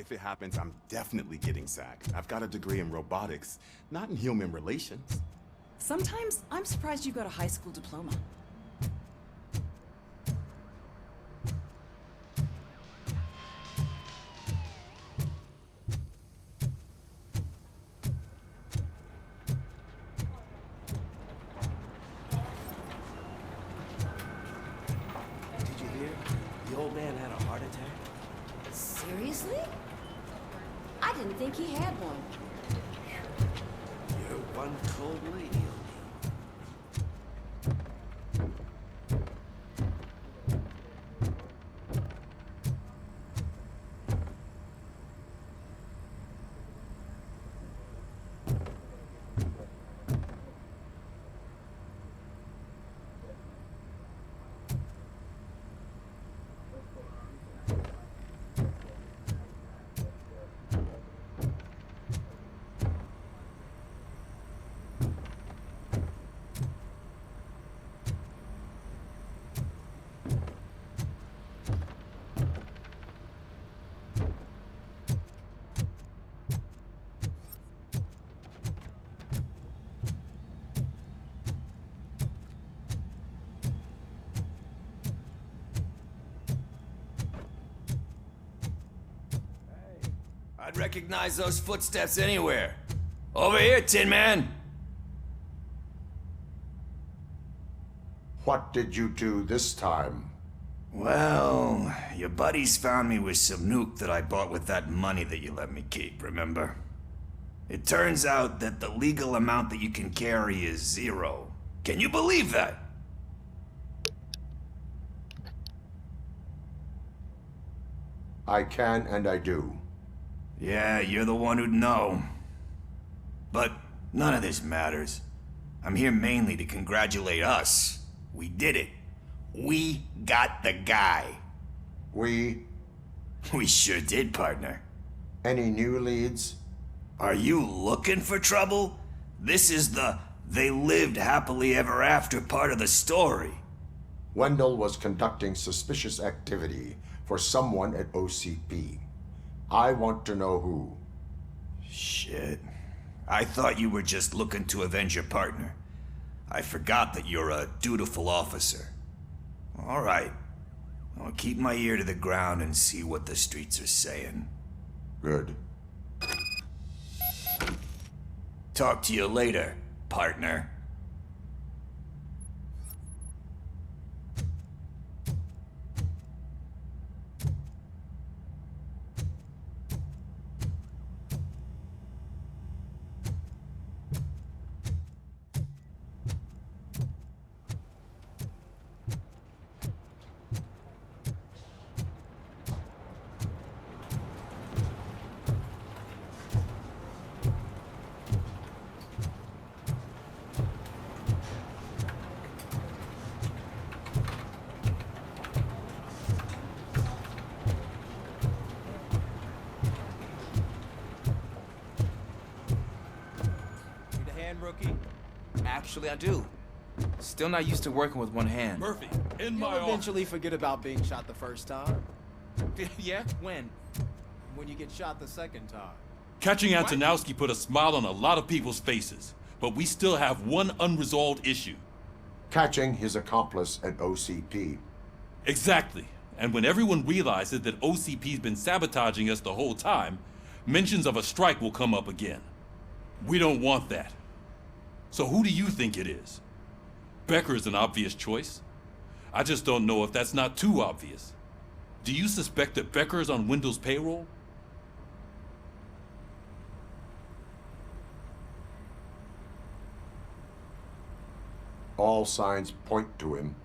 If it happens, I'm definitely getting sacked. I've got a degree in robotics, not in human relations. Sometimes I'm surprised you got a high school diploma. Did you hear? The old man had a heart attack. Seriously? I didn't think he had one. You're one cold lady. I'd recognize those footsteps anywhere. Over here, Tin Man! What did you do this time? Well, your buddies found me with some nuke that I bought with that money that you let me keep, remember? It turns out that the legal amount that you can carry is 0. Can you believe that? I can and I do. Yeah, you're the one who'd know. But none of this matters. I'm here mainly to congratulate us. We did it. We got the guy. We? We sure did, partner. Any new leads? Are you looking for trouble? This is the "they lived happily ever after" part of the story. Wendell was conducting suspicious activity for someone at OCP. I want to know who. Shit. I thought you were just looking to avenge your partner. I forgot that you're a dutiful officer. All right. I'll keep my ear to the ground and see what the streets are saying. Good. Talk to you later, partner. Rookie? Actually, I do. Still not used to working with one hand. Murphy, in You'll my office. eventually forget about being shot the first time. Yeah? When? When you get shot the second time. Catching Antonowski put a smile on a lot of people's faces, but we still have one unresolved issue. Catching his accomplice at OCP. Exactly. And when everyone realizes that OCP's been sabotaging us the whole time, mentions of a strike will come up again. We don't want that. So who do you think it is? Becker is an obvious choice. I just don't know if that's not too obvious. Do you suspect that Becker is on Wendell's payroll? All signs point to him.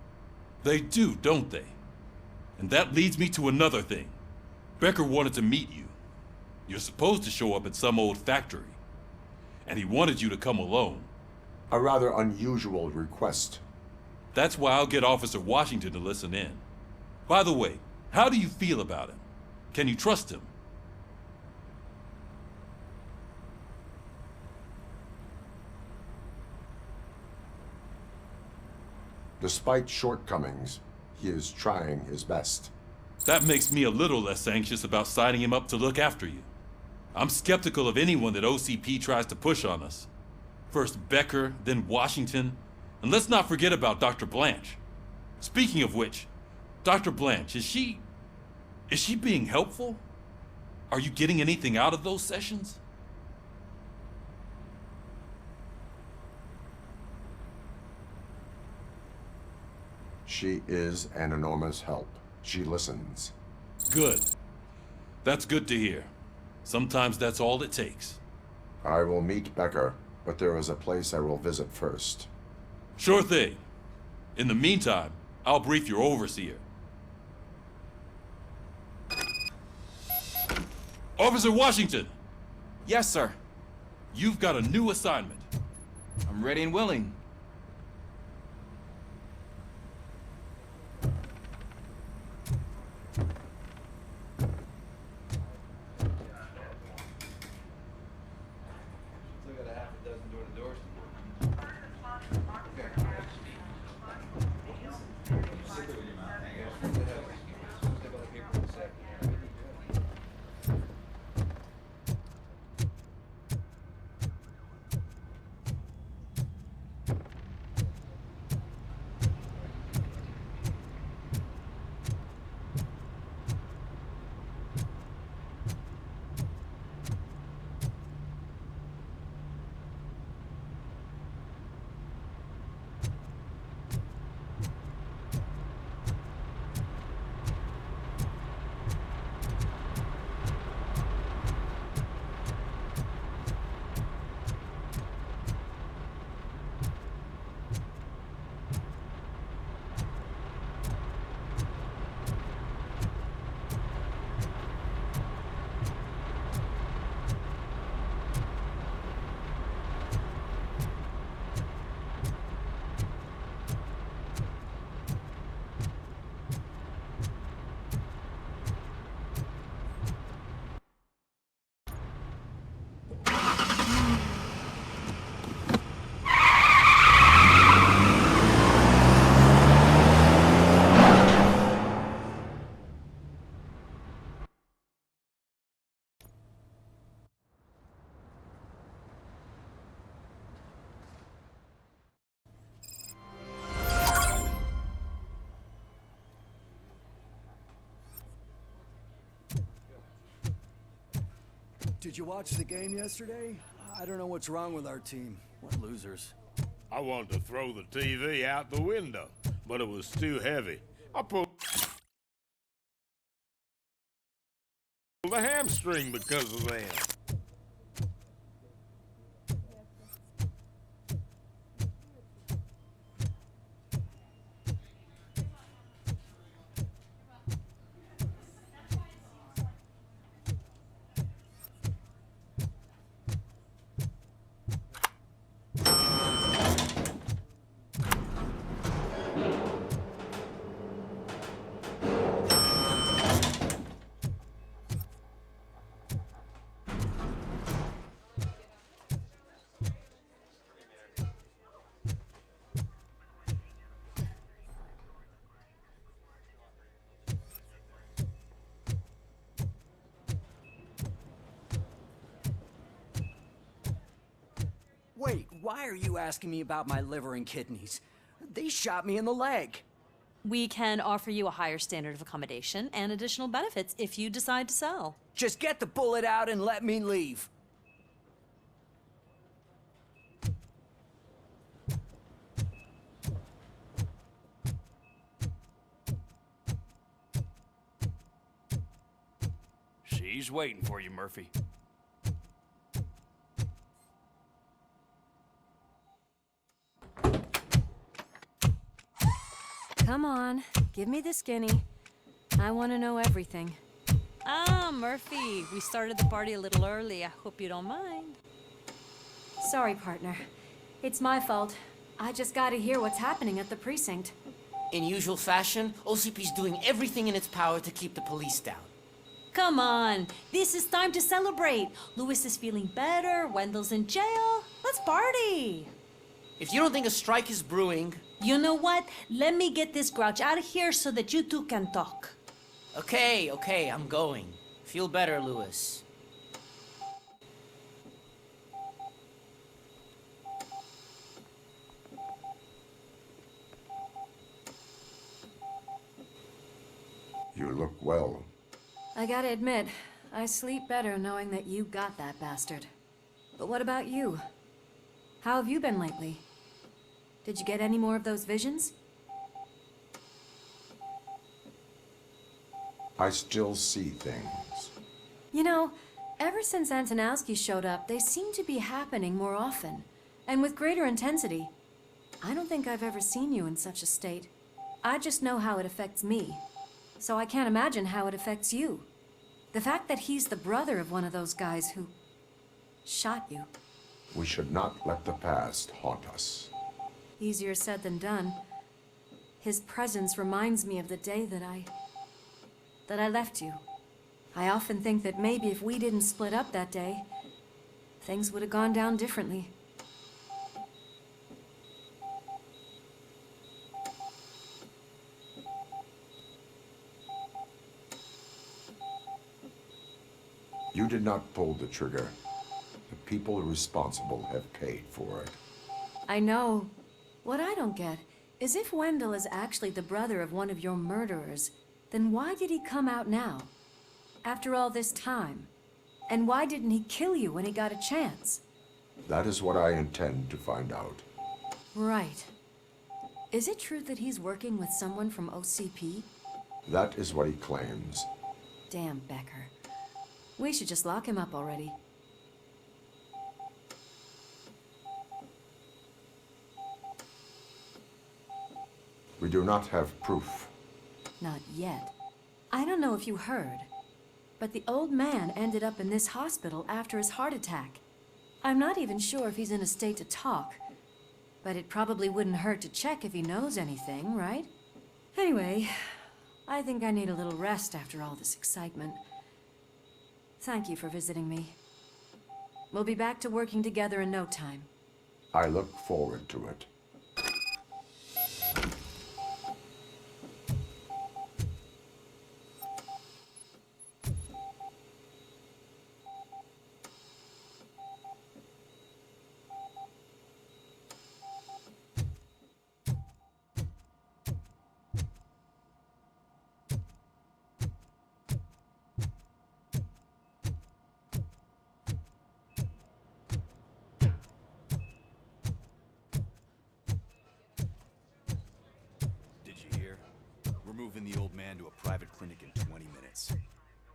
They do, don't they? And that leads me to another thing. Becker wanted to meet you. You're supposed to show up at some old factory. And he wanted you to come alone. A rather unusual request. That's why I'll get Officer Washington to listen in. By the way, how do you feel about him? Can you trust him? Despite shortcomings, he is trying his best. That makes me a little less anxious about signing him up to look after you. I'm skeptical of anyone that OCP tries to push on us. First Becker, then Washington, and let's not forget about Dr. Blanche. Speaking of which, Dr. Blanche, is she being helpful? Are you getting anything out of those sessions? She is an enormous help. She listens. Good. That's good to hear. Sometimes that's all it takes. I will meet Becker, but there is a place I will visit first. Sure thing. In the meantime, I'll brief your overseer. Officer Washington, Yes, sir. you've got a new assignment. I'm ready and willing. Did you watch the game yesterday? I don't know what's wrong with our team. What losers. I wanted to throw the TV out the window, but it was too heavy. I pulled the hamstring because of them. Wait, why are you asking me about my liver and kidneys? They shot me in the leg. We can offer you a higher standard of accommodation and additional benefits if you decide to sell. Just get the bullet out and let me leave. She's waiting for you, Murphy. Come on, give me the skinny. I want to know everything. Ah, Murphy, we started the party a little early. I hope you don't mind. Sorry, partner. It's my fault. I just gotta hear what's happening at the precinct. In usual fashion, OCP's doing everything in its power to keep the police down. Come on, this is time to celebrate. Louis is feeling better, Wendell's in jail. Let's party. If you don't think a strike is brewing... You know what? Let me get this grouch out of here so that you two can talk. Okay, I'm going. Feel better, Lewis. You look well. I gotta admit, I sleep better knowing that you got that bastard. But what about you? How have you been lately? Did you get any more of those visions? I still see things. You know, ever since Antonowski showed up, they seem to be happening more often, and with greater intensity. I don't think I've ever seen you in such a state. I just know how it affects me, so I can't imagine how it affects you. The fact that he's the brother of one of those guys who shot you. We should not let the past haunt us. Easier said than done. His presence reminds me of the day that I left you. I often think that maybe if we didn't split up that day, things would have gone down differently. You did not pull the trigger. The people responsible have paid for it. I know. What I don't get is if Wendell is actually the brother of one of your murderers, then why did he come out now? After all this time? And why didn't he kill you when he got a chance? That is what I intend to find out. Right. Is it true that he's working with someone from OCP? That is what he claims. Damn Becker. We should just lock him up already. We do not have proof. Not yet. I don't know if you heard, but the old man ended up in this hospital after his heart attack. I'm not even sure if he's in a state to talk, but it probably wouldn't hurt to check if he knows anything, right? Anyway, I think I need a little rest after all this excitement. Thank you for visiting me. We'll be back to working together in no time. I look forward to it. Did you hear? We're moving the old man to a private clinic in 20 minutes.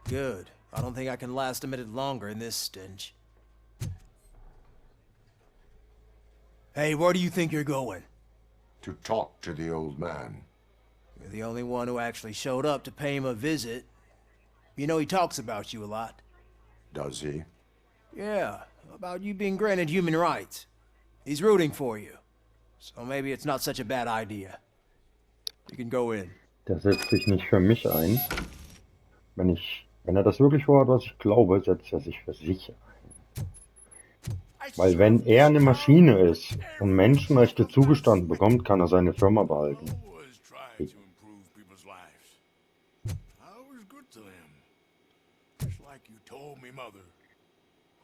Good. I don't think I can last a minute longer in this stench. Hey, where do you think you're going? To talk to the old man. You're the only one who actually showed up to pay him a visit. You know he talks about you a lot. Does he? Yeah, about you being granted human rights. He's rooting for you. So maybe it's not such a bad idea. You can go in. Der setzt sich nicht für mich ein. Wenn er das wirklich vorhat, was ich glaube, setzt er sich für sich ein. Weil wenn er eine Maschine ist und Menschenrechte zugestanden bekommt, kann er seine Firma behalten.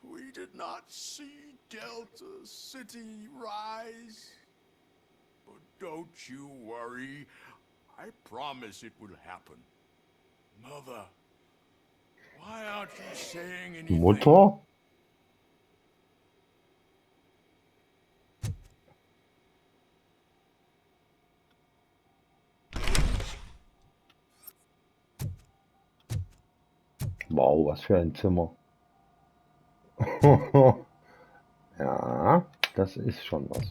We did not see Delta City rise. But don't you worry. I promise it will happen. Mother, why aren't you saying anything? Mutter? Wow, was für ein Zimmer. Ja, das ist schon was.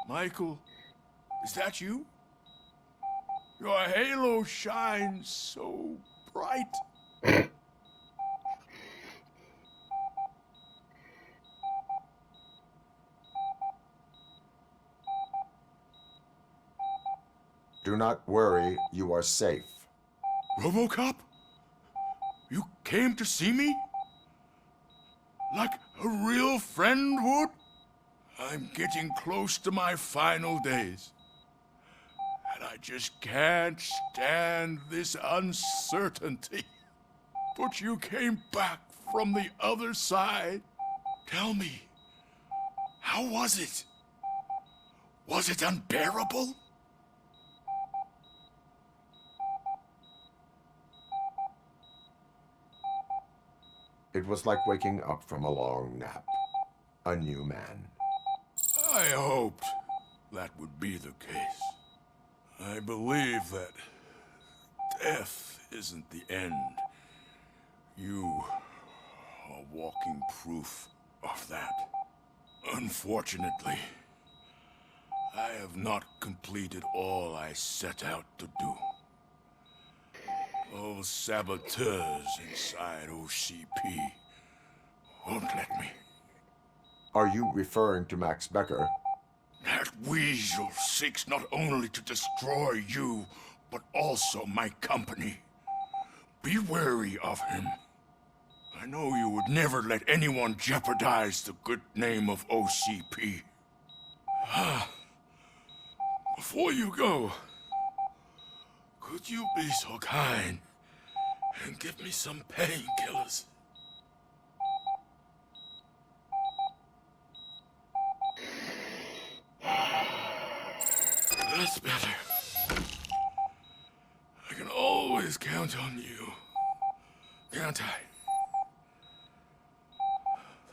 Michael, is that you? Your halo shines so bright. Do not worry, you are safe. Robocop? You came to see me? Like a real friend would? I'm getting close to my final days. And I just can't stand this uncertainty. But you came back from the other side. Tell me, how was it? Was it unbearable? It was like waking up from a long nap. A new man. I hoped that would be the case. I believe that death isn't the end. You are walking proof of that. Unfortunately, I have not completed all I set out to do. Those saboteurs inside OCP won't let me. Are you referring to Max Becker? That weasel seeks not only to destroy you, but also my company. Be wary of him. I know you would never let anyone jeopardize the good name of OCP. Before you go, could you be so kind and give me some painkillers? That's better. I can always count on you, can't I?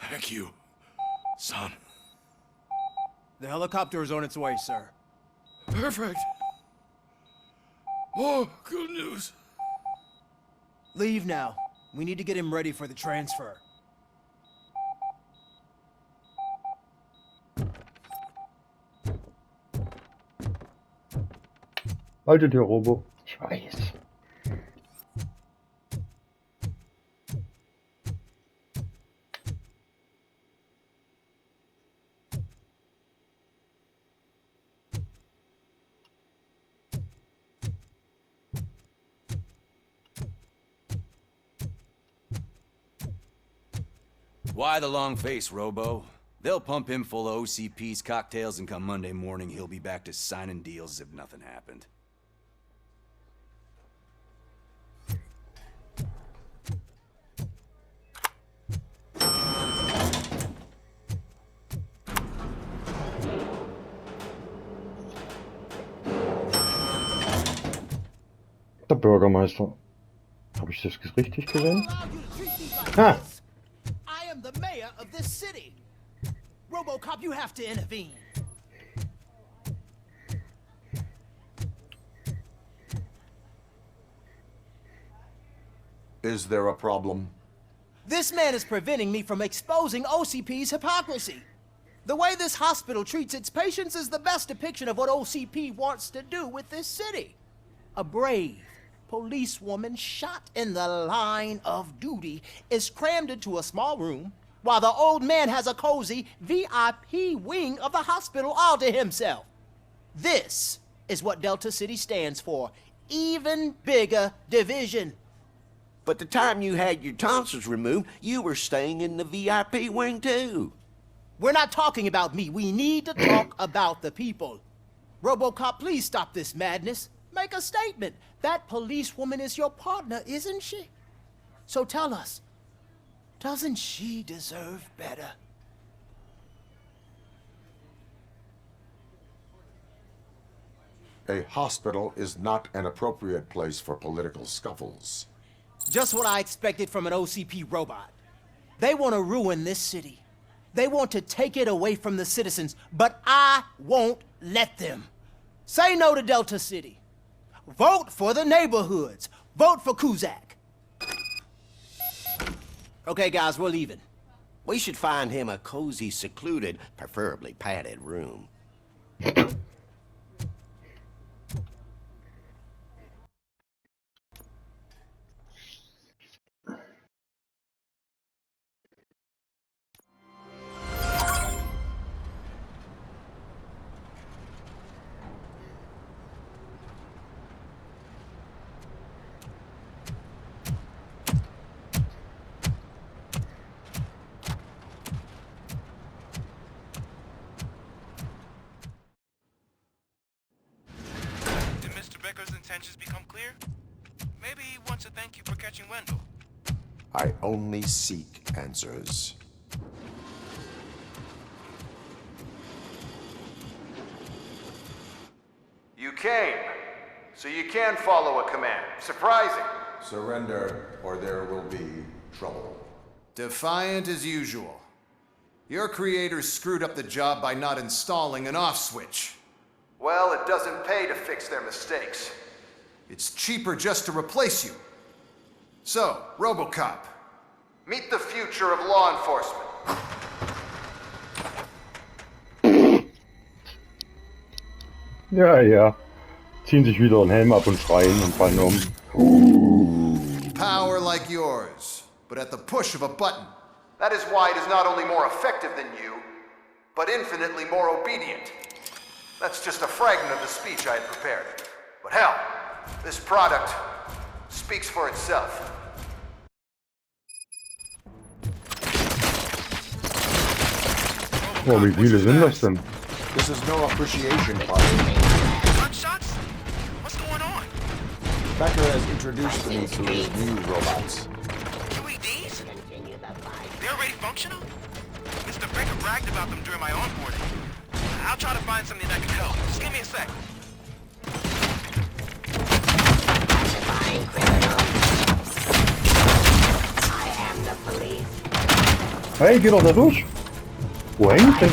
Thank you, son. The helicopter is on its way, sir. Perfect. Oh, good news. Leave now. We need to get him ready for the transfer. Haltet ihr, Robo. Ich weiß. Why the long face, Robo? They'll pump him full of OCP's cocktails, and come Monday morning, he'll be back to signing deals as if nothing happened. Der Bürgermeister. Habe ich das richtig gesehen? Ah! I am the mayor of this city. Robocop, you have to intervene. Is there a problem? This man is preventing me from exposing OCP's hypocrisy. The way this hospital treats its patients is the best depiction of what OCP wants to do with this city. A brave policewoman shot in the line of duty is crammed into a small room, while the old man has a cozy VIP wing of the hospital all to himself. This is what Delta City stands for. Even bigger division. But the time you had your tonsils removed, you were staying in the VIP wing too. We're not talking about me. We need to talk about the people. Robocop, please stop this madness. Make a statement. That policewoman is your partner, isn't she? So tell us, doesn't she deserve better? A hospital is not an appropriate place for political scuffles. Just what I expected from an OCP robot. They want to ruin this city. They want to take it away from the citizens, but I won't let them. Say no to Delta City. Vote for the neighborhoods. Vote for Kuzak. Okay, guys, we're leaving. We should find him a cozy, secluded, preferably padded room. intentions become clear, maybe he wants to thank you for catching Wendell. I only seek answers. You came, so you can follow a command. Surprising. Surrender, or there will be trouble. Defiant as usual. Your creators screwed up the job by not installing an off switch. Well, it doesn't pay to fix their mistakes. It's cheaper just to replace you. So, Robocop, meet the future of law enforcement. Ja, ja. Ziehen sich wieder einen Helm ab und schreien und fallen um. Power like yours, but at the push of a button. That is why it is not only more effective than you, but infinitely more obedient. That's just a fragment of the speech I had prepared. But hell, this product speaks for itself. Oh, wie viele sind das denn? This is no appreciation party. Gunshots? What's going on? Becker has introduced me to his new robots. UEDs? They're already functional? Mr. Becker bragged about them during my onboarding. I'll try to find something that can help. Just give me a sec. Hey, geh doch da durch! Wo hängt denn?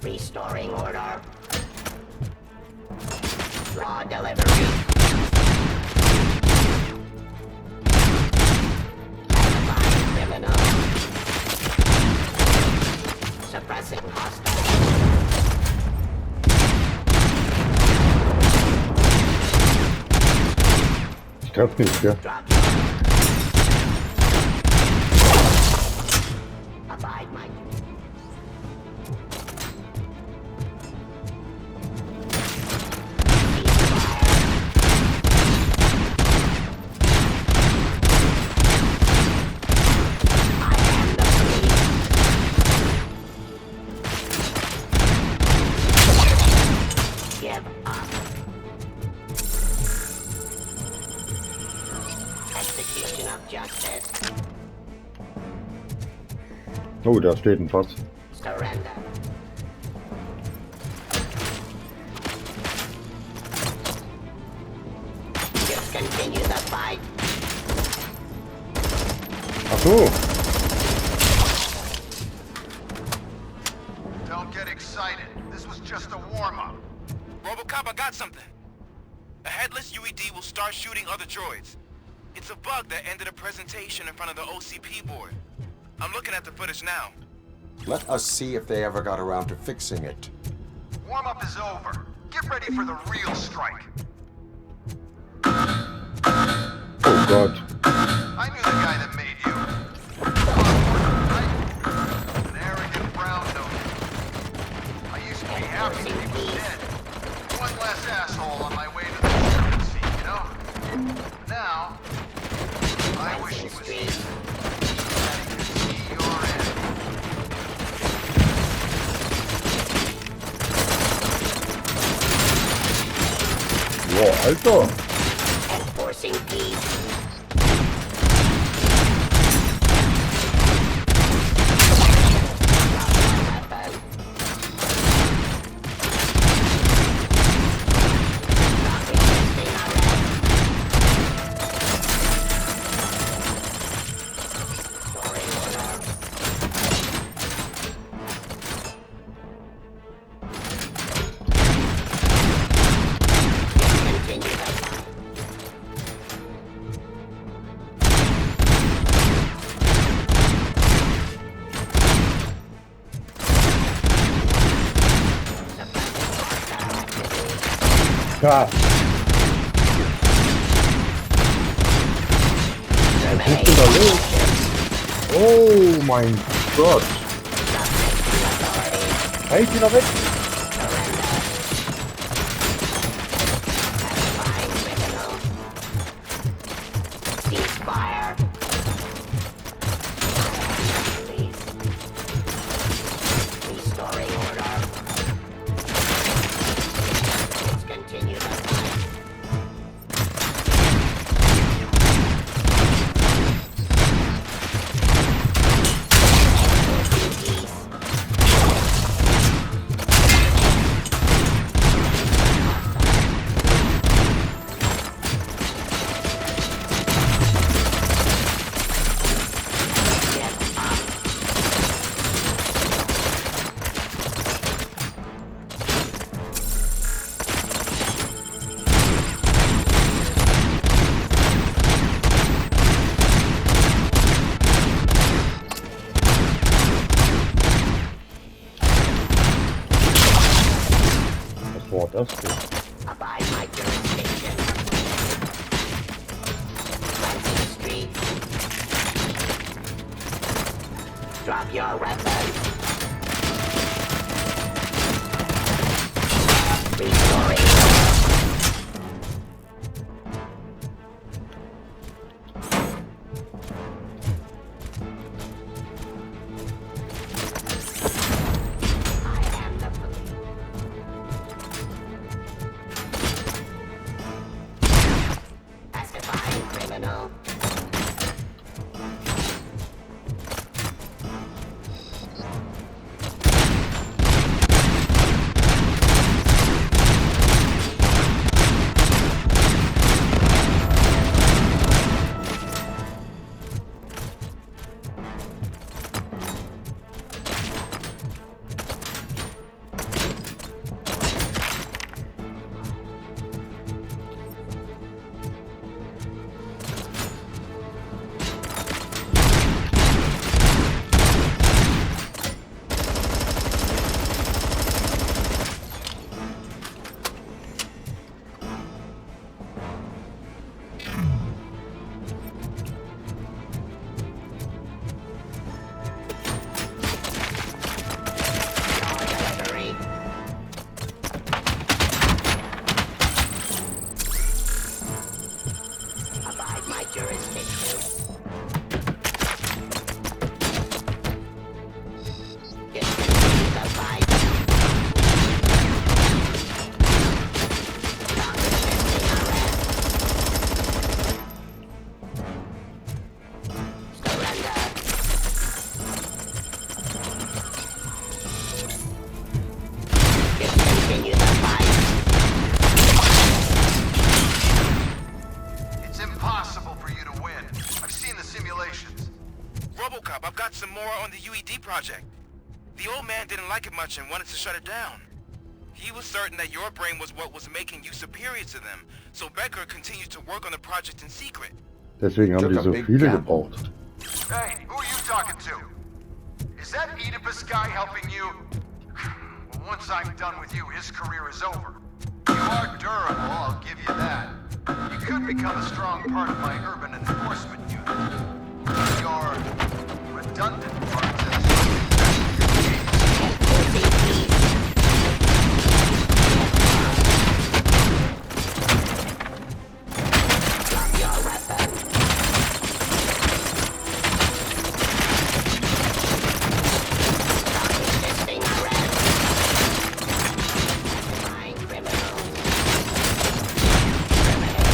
Restoring order. Raw delivery. Identifying criminal. Suppressing hostile. Ich treffe nicht, ja. Abide my execution of justice. Oh, da steht ein Fass. Surrender. Just continue the fight. Ach so. Don't get excited. This was just a warm-up. Robocop, I got something. A headless UED will start shooting other droids. It's a bug that ended a presentation in front of the OCP board. I'm looking at the footage now. Let us see if they ever got around to fixing it. Warm-up is over. Get ready for the real strike. Oh Gott. I knew the guy that made you. An arrogant brown note. I used to be happy that he was dead. One less asshole on my way to the chairman seat, you know? Now, I wish he was here. That he could see your end. Boah, Alter. Enforcing peace. Krass. Was ist denn da los? Oh mein Gott. Halt wieder weg. AcidByer. Restoring order. Let's continue the fight. Was war das denn? Abide my jurisdiction. Cleansing the streets. Drop your weapon. Restoring order. Pacifying criminal. Abide my jurisdiction. Discontinue the fight. Non-resisting arrest. Surrender. Discontinue the fight. It's impossible for you to win. I've seen the simulations. Robocop, I've got some more on the UED project. The old man didn't like it much and wanted to shut it down. He was certain that your brain was what was making you superior to them, so Becker continued to work on the project in secret. Deswegen haben die so viele gebraucht. Hey, who are you talking to? Is that Oedipus guy helping you? Well, once I'm done with you, his career is over. You are durable, I'll give you that. You could become a strong part of my urban enforcement unit. Your redundant parts Drop your weapon. Non-resisting arrest. Pacifying criminal. Criminal.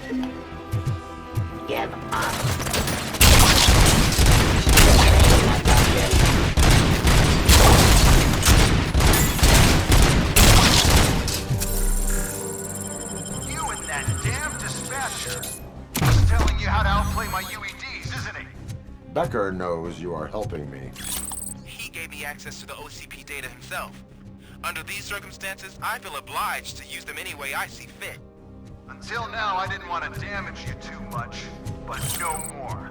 Give up. You and that damn dispatcher. He's telling you how to outplay my UEDs, isn't he? Becker knows you are helping me. He gave me access to the OCP data himself. Under these circumstances, I feel obliged to use them any way I see fit. Until now, I didn't want to damage you too much, but no more.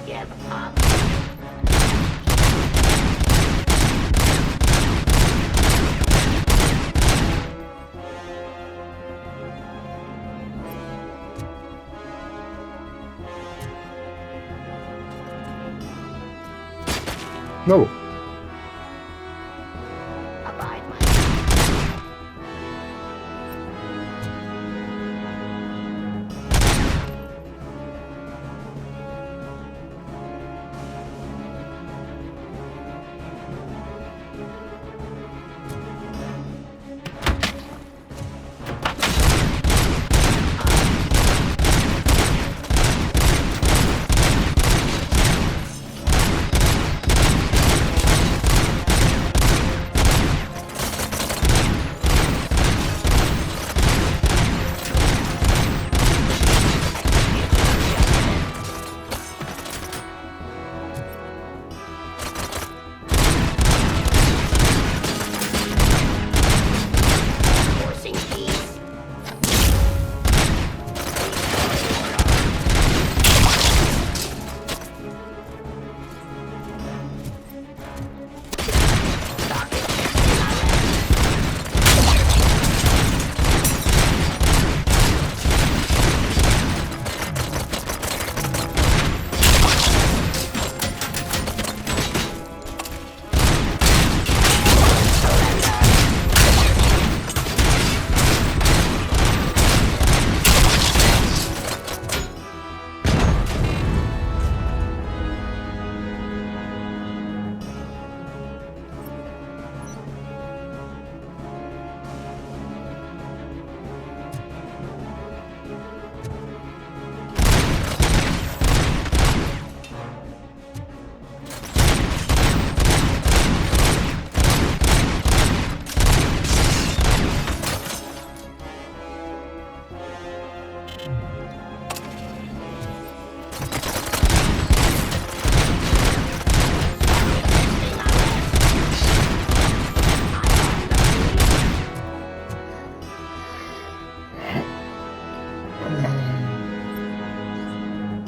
Give up. No. Abide my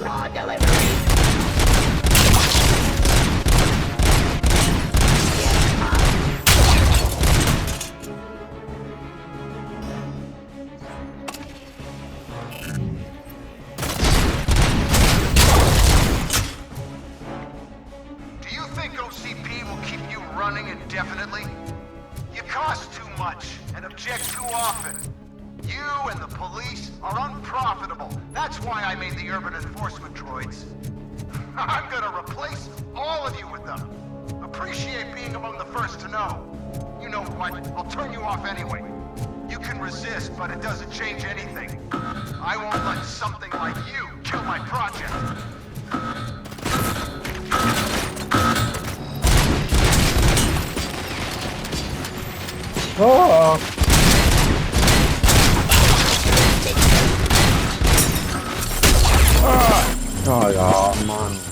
Raw delivery. Do you think OCP will keep you running indefinitely? You cost too much and object too often. You and the police are unprofitable. That's why I made the urban enforcement droids. I'm gonna replace all of you with them. Appreciate being among the first to know. You know what? I'll turn you off anyway. You can resist, but it doesn't change anything. I won't let something like you kill my project. Oh. Ah, ja, Mann.